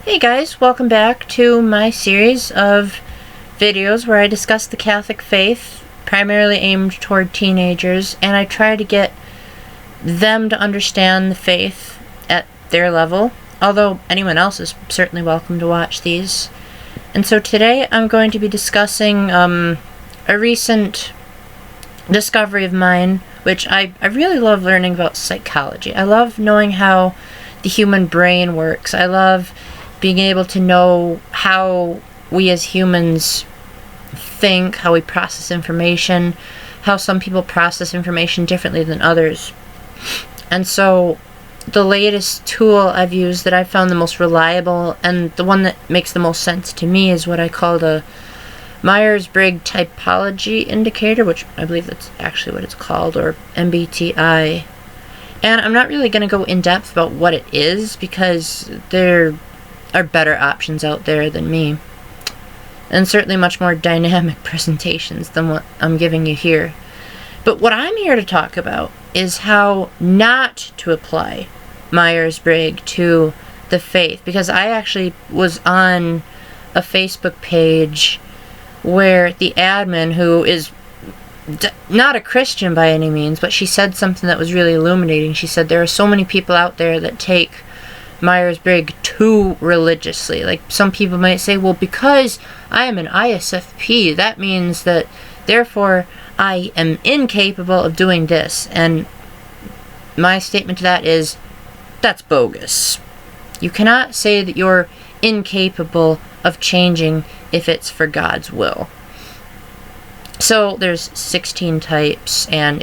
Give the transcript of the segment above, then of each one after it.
Hey guys, welcome back to my series of videos where I discuss the Catholic faith, primarily aimed toward teenagers, and I try to get them to understand the faith at their level, although anyone else is certainly welcome to watch these. And so today I'm going to be discussing a recent discovery of mine, which I really love learning about psychology. I love knowing how the human brain works. I love being able to know how we as humans think, how we process information, how some people process information differently than others. And so the latest tool I've used that I've found the most reliable and the one that makes the most sense to me is what I call the Myers-Brigg typology indicator, which I believe that's actually what it's called, or MBTI. And I'm not really going to go in depth about what it is because there are better options out there than me, and certainly much more dynamic presentations than what I'm giving you here. But what I'm here to talk about is how not to apply Myers-Brigg to the faith, because I actually was on a Facebook page where the admin, who is not a Christian by any means, but she said something that was really illuminating. She said there are so many people out there that take Myers-Brigg too religiously. Like, some people might say, well, because I am an ISFP, that means that therefore I am incapable of doing this. And my statement to that is, that's bogus. You cannot say that you're incapable of changing if it's for God's will. So there's 16 types, and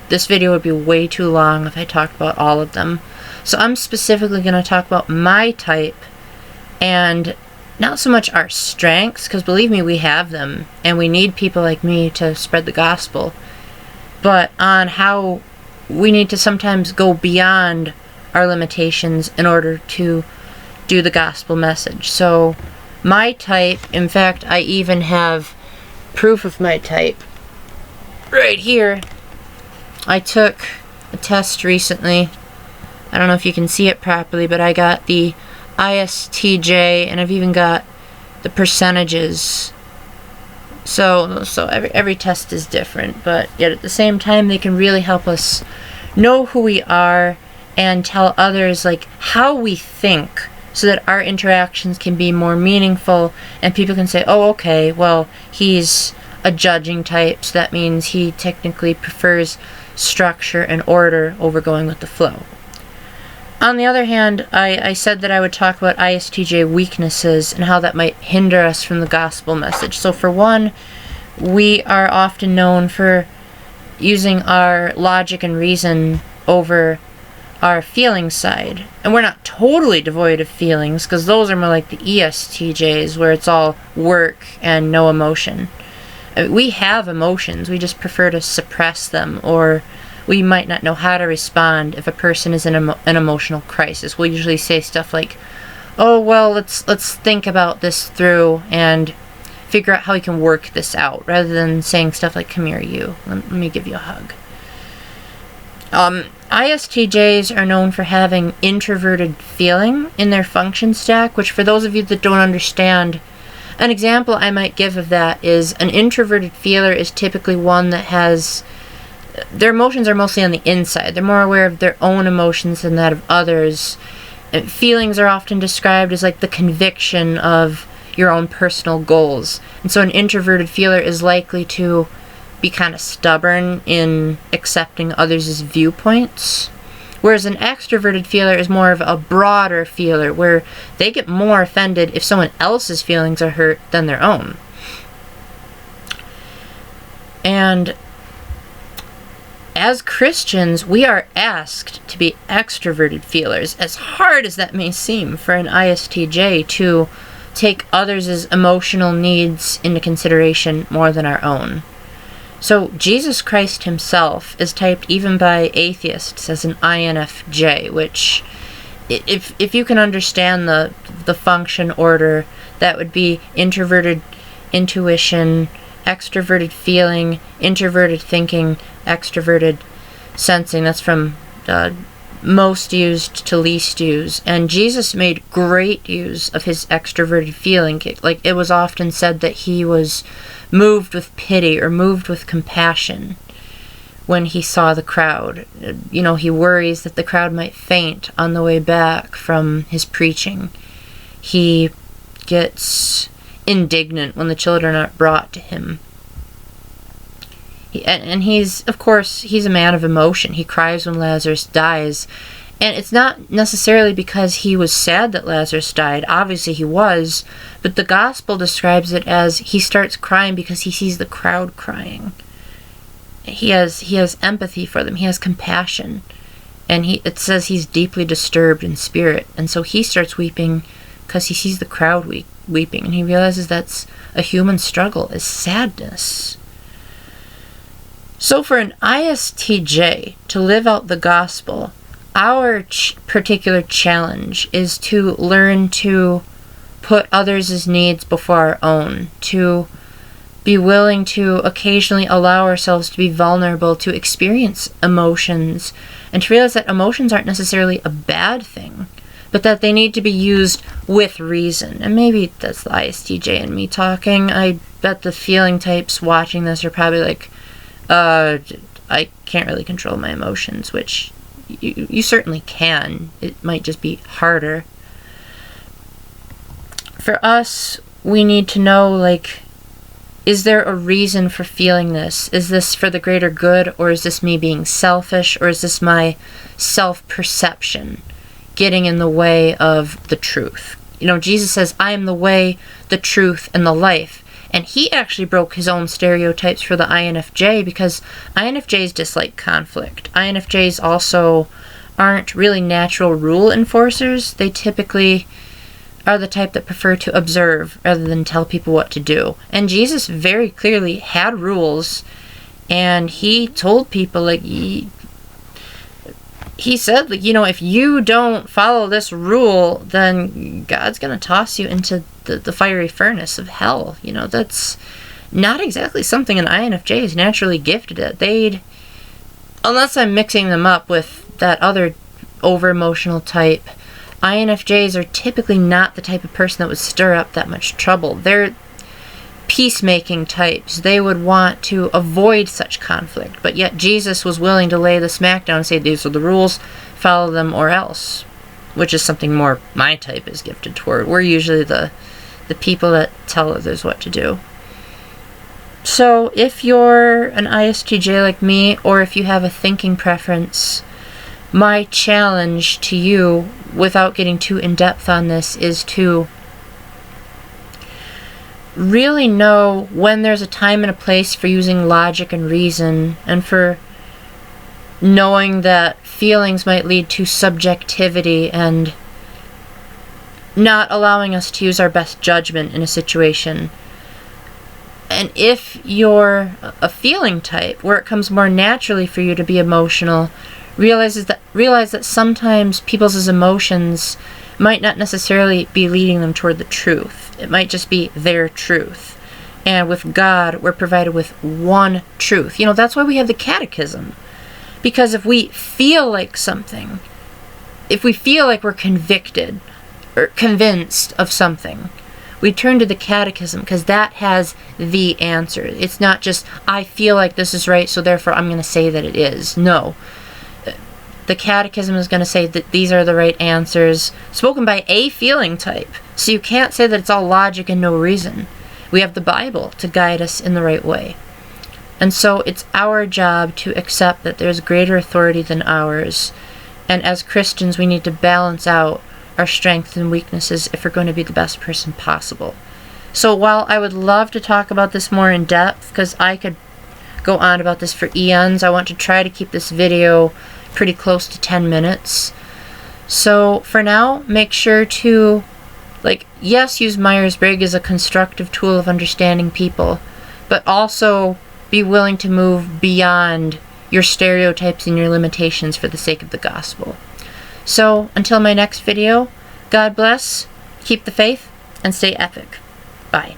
this video would be way too long if I talked about all of them. So I'm specifically going to talk about my type, and not so much our strengths, because believe me, we have them, and we need people like me to spread the gospel, but on how we need to sometimes go beyond our limitations in order to do the gospel message. So my type, in fact, I even have proof of my type right here. I took a test recently. I don't know if you can see it properly, but I got the ISTJ, and I've even got the percentages. So every test is different, but yet at the same time they can really help us know who we are and tell others like how we think, so that our interactions can be more meaningful and people can say, oh, okay, well, he's a judging type, so that means he technically prefers structure and order over going with the flow. On the other hand, I said that I would talk about ISTJ weaknesses and how that might hinder us from the gospel message. So for one, we are often known for using our logic and reason over our feeling side. And we're not totally devoid of feelings, because those are more like the ESTJs, where it's all work and no emotion. We have emotions, we just prefer to suppress them, or we might not know how to respond if a person is in an emotional crisis. We'll usually say stuff like, oh, well, let's think about this through and figure out how we can work this out, rather than saying stuff like, come here, you, let me give you a hug. ISTJs are known for having introverted feeling in their function stack, which for those of you that don't understand, an example I might give of that is an introverted feeler is typically one that has, their emotions are mostly on the inside. They're more aware of their own emotions than that of others. And feelings are often described as like the conviction of your own personal goals. And so an introverted feeler is likely to be kind of stubborn in accepting others' viewpoints. Whereas an extroverted feeler is more of a broader feeler, where they get more offended if someone else's feelings are hurt than their own. And as Christians, we are asked to be extroverted feelers, as hard as that may seem for an ISTJ to take others' emotional needs into consideration more than our own. So Jesus Christ himself is typed even by atheists as an INFJ, which, if you can understand the function order, that would be introverted intuition, extroverted feeling, introverted thinking, extroverted sensing. That's from most used to least use. And Jesus made great use of his extroverted feeling. Like, it was often said that he was moved with pity or moved with compassion when he saw the crowd. You know, he worries that the crowd might faint on the way back from his preaching. He gets indignant when the children aren't brought to him. And he's, of course, he's a man of emotion. He cries when Lazarus dies. And it's not necessarily because he was sad that Lazarus died. Obviously he was. But the gospel describes it as he starts crying because he sees the crowd crying. He has empathy for them. He has compassion. And it says he's deeply disturbed in spirit. And so he starts weeping because he sees the crowd weeping. And he realizes that's a human struggle, is sadness. So for an ISTJ to live out the gospel, our particular challenge is to learn to put others' needs before our own, to be willing to occasionally allow ourselves to be vulnerable, to experience emotions, and to realize that emotions aren't necessarily a bad thing, but that they need to be used with reason. And maybe that's the ISTJ in me talking. I bet the feeling types watching this are probably like, I can't really control my emotions, which you certainly can. It might just be harder. For us, we need to know, like, is there a reason for feeling this? Is this for the greater good, or is this me being selfish, or is this my self-perception getting in the way of the truth? You know, Jesus says, I am the way, the truth, and the life. And he actually broke his own stereotypes for the INFJ, because INFJs dislike conflict. INFJs also aren't really natural rule enforcers. They typically are the type that prefer to observe rather than tell people what to do. And Jesus very clearly had rules, and he told people, like, he said, like, you know, if you don't follow this rule, then God's going to toss you into the fiery furnace of hell. You know, that's not exactly something an INFJ is naturally gifted at. Unless I'm mixing them up with that other over-emotional type, INFJs are typically not the type of person that would stir up that much trouble. They're peacemaking types. They would want to avoid such conflict, but yet Jesus was willing to lay the smack down and say, these are the rules, follow them or else, which is something more my type is gifted toward. We're usually the people that tell others what to do. So if you're an ISTJ like me, or if you have a thinking preference, my challenge to you, without getting too in-depth on this, is to really know when there's a time and a place for using logic and reason, and for knowing that feelings might lead to subjectivity and not allowing us to use our best judgment in a situation. And if you're a feeling type, where it comes more naturally for you to be emotional, realize that sometimes people's emotions might not necessarily be leading them toward the truth. It might just be their truth. And with God, we're provided with one truth. You know, that's why we have the catechism. Because if we feel like something, if we feel like we're convicted or convinced of something, we turn to the catechism, because that has the answer. It's not just, I feel like this is right, so therefore I'm going to say that it is. No. The catechism is going to say that these are the right answers, spoken by a feeling type. So you can't say that it's all logic and no reason. We have the Bible to guide us in the right way. And so it's our job to accept that there's greater authority than ours. And as Christians, we need to balance out our strengths and weaknesses if we're going to be the best person possible. So while I would love to talk about this more in depth, because I could go on about this for eons, I want to try to keep this video pretty close to 10 minutes. So for now, make sure to, yes, use Myers-Brigg as a constructive tool of understanding people, but also be willing to move beyond your stereotypes and your limitations for the sake of the gospel. So until my next video, God bless, keep the faith, and stay epic. Bye.